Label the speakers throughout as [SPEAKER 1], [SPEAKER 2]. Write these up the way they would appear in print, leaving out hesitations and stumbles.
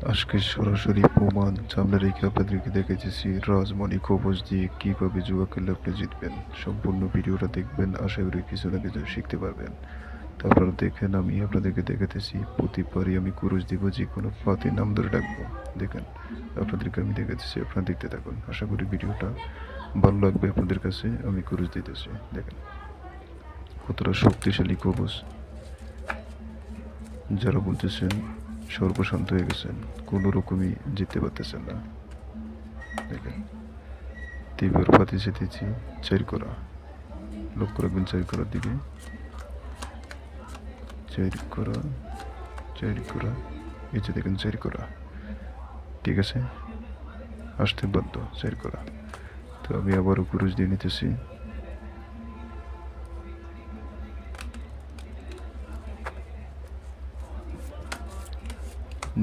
[SPEAKER 1] আজকে সরাসরি প্রমাণ সামনে রেখে আপনাদেরকে দেখাইতেছি রাজমণি কবচ দিয়ে কীভাবে জুয়া খেললে আপনি জিতবেন। সম্পূর্ণ ভিডিওটা দেখবেন, আশা করি কিছু না কিছু শিখতে পারবেন। তারপর দেখেন আমি আপনাদেরকে দেখাতেছি প্রতিবারই আমি কুরুশ দিব, যে কোনো পাতির নাম ধরে ডাকবো। দেখেন আপনাদেরকে আমি দেখাতেছি, আপনারা দেখতে থাকুন। আশা করি ভিডিওটা ভালো লাগবে আপনাদের কাছে। আমি কুরুশ দিতেছি, দেখেন কতটা শক্তিশালী কবচ। যারা বলতেছেন সর্বশান্ত হয়ে গেছেন, কোনো রকমই জিততে পারতেছেন না, দেখেন তীব্র পাতি যেতেছি চার করা। লক্ষ্য রাখবেন চার করার দিকে, চার করা, চার করা, এই যে দেখেন চার করা, ঠিক আছে, আসতে বাধ্য চার করা। তো আমি আবারও কুরুশ দিয়ে নিতেছি।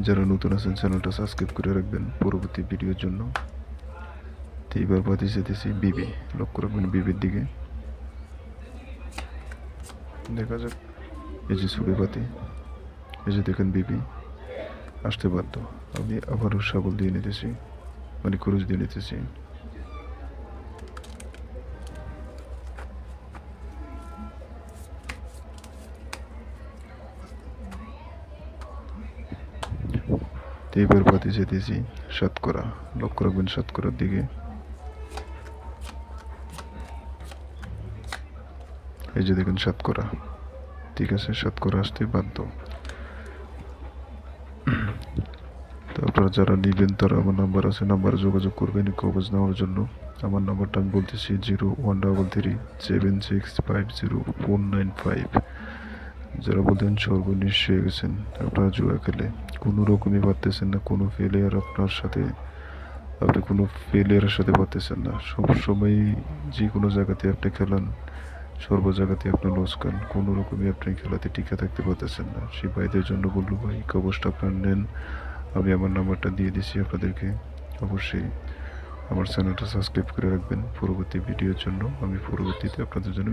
[SPEAKER 1] যারা নতুন আছেন চ্যানেলটা সাবস্ক্রাইব করে রাখবেন পরবর্তী ভিডিওর জন্য। তো এইবার পাতি যেতেছি বিবি, লক্ষ্য রাখবেন বিবির দিকে, দেখা যাক। এই যে ছুড়ে পাতি, এই যে দেখেন বিবি আসতে বাধ্য। আমি আবারও শাবল দিয়ে নিতেছি, মানে কুরুশ দিয়ে নিতেছি। তো এইবার পাতি যেতেছি শতকরা, লক্ষ্য রাখবেন শতকরার দিকে। এই যে দেখেন শতকরা, ঠিক আছে, শতকরা আসতে বাধ্য। তো আপনারা যারা নেবেন তারা আমার নাম্বার আছে, নাম্বারে যোগাযোগ করবেন কবজ নেওয়ার জন্য। আমার নাম্বারটা আমি বলতেছি 0133750495। যারা বলতেন সর্বনিশ্চ হয়ে গেছেন আপনারা জুয়া খেলে, কোনো রকমই পারতেছেন না, কোনো ফেলিয়ার আপনার সাথে, আপনি কোনো ফেলিয়ারের সাথে পারতেছেন না। সবসময় যে কোনো জায়গাতে আপনি খেলান, সর্ব জায়গাতে আপনার লোসকান, কোনো রকমই আপনি খেলাতে টিকে থাকতে পারতেছেন না। সেই ভাইদের জন্য বলবো, ভাই কবজটা আপনার নেন। আমি আমার নাম্বারটা দিয়ে দিছি আপনাদেরকে। অবশ্যই আমার চ্যানেলটা সাবস্ক্রাইব করে রাখবেন পরবর্তী ভিডিওর জন্য। আমি পরবর্তীতে আপনাদের জন্য